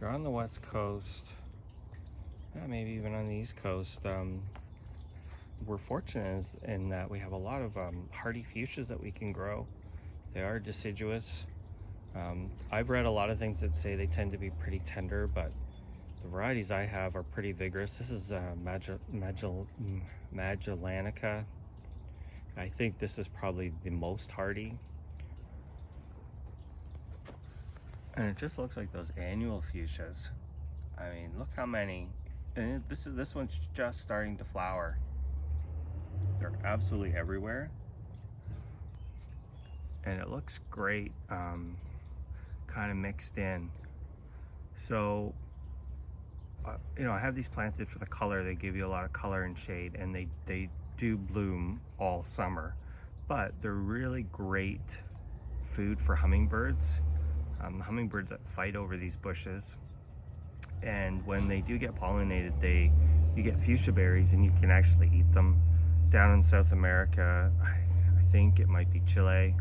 you're on the west coast, maybe even on the east coast, we're fortunate in that we have a lot of hardy fuchsias that we can grow. They are deciduous. I've read a lot of things that say they tend to be pretty tender, but the varieties I have are pretty vigorous. This is magellanica. I think this is probably the most hardy. And it just looks like those annual fuchsias. I mean, look how many. And this one's just starting to flower. They're absolutely everywhere. And it looks great, kind of mixed in. So, you know, I have these planted for the color. They give you a lot of color and shade, and they do bloom all summer. But they're really great food for hummingbirds. The hummingbirds that fight over these bushes. And when they do get pollinated, you get fuchsia berries and you can actually eat them. Down in South America, I think it might be Chile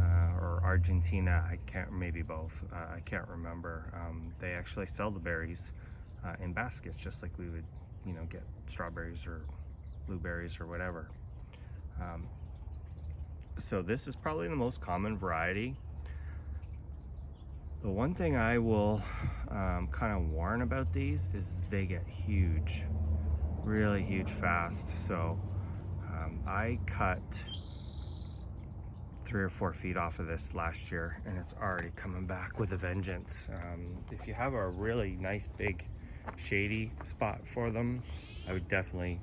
or Argentina, maybe both, I can't remember. They actually sell the berries in baskets, just like we would, you know, get strawberries or blueberries or whatever. So this is probably the most common variety. The one thing I will kind of warn about these is they get huge, really huge fast. So I cut 3 or 4 feet off of this last year, and it's already coming back with a vengeance. If you have a really nice big shady spot for them, I would definitely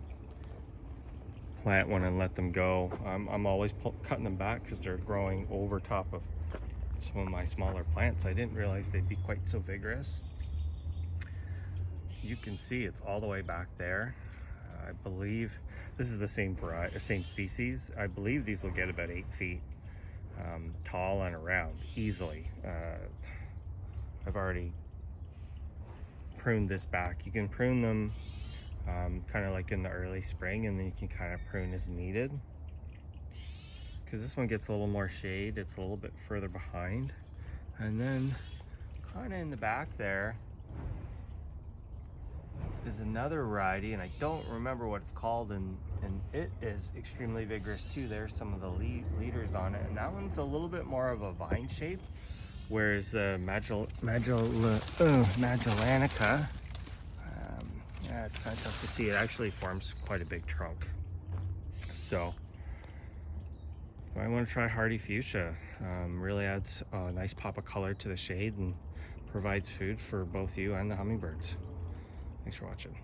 plant one and let them go. I'm always cutting them back because they're growing over top of some of my smaller plants. I didn't realize they'd be quite so vigorous. You can see it's all the way back there. I believe this is the same variety, same species. I believe these will get about 8 feet tall and around easily. I've already pruned this back. You can prune them kind of like in the early spring, and then you can kind of prune as needed. Because this one gets a little more shade, it's a little bit further behind. And then kind of in the back there is another variety, and I don't remember what it's called, and it is extremely vigorous too. There's some of the leaders on it, and that one's a little bit more of a vine shape, whereas the magellanica, yeah, it's kind of tough to see. It actually forms quite a big trunk. So I want to try hardy fuchsia. Really adds a nice pop of color to the shade and provides food for both you and the hummingbirds. Thanks for watching.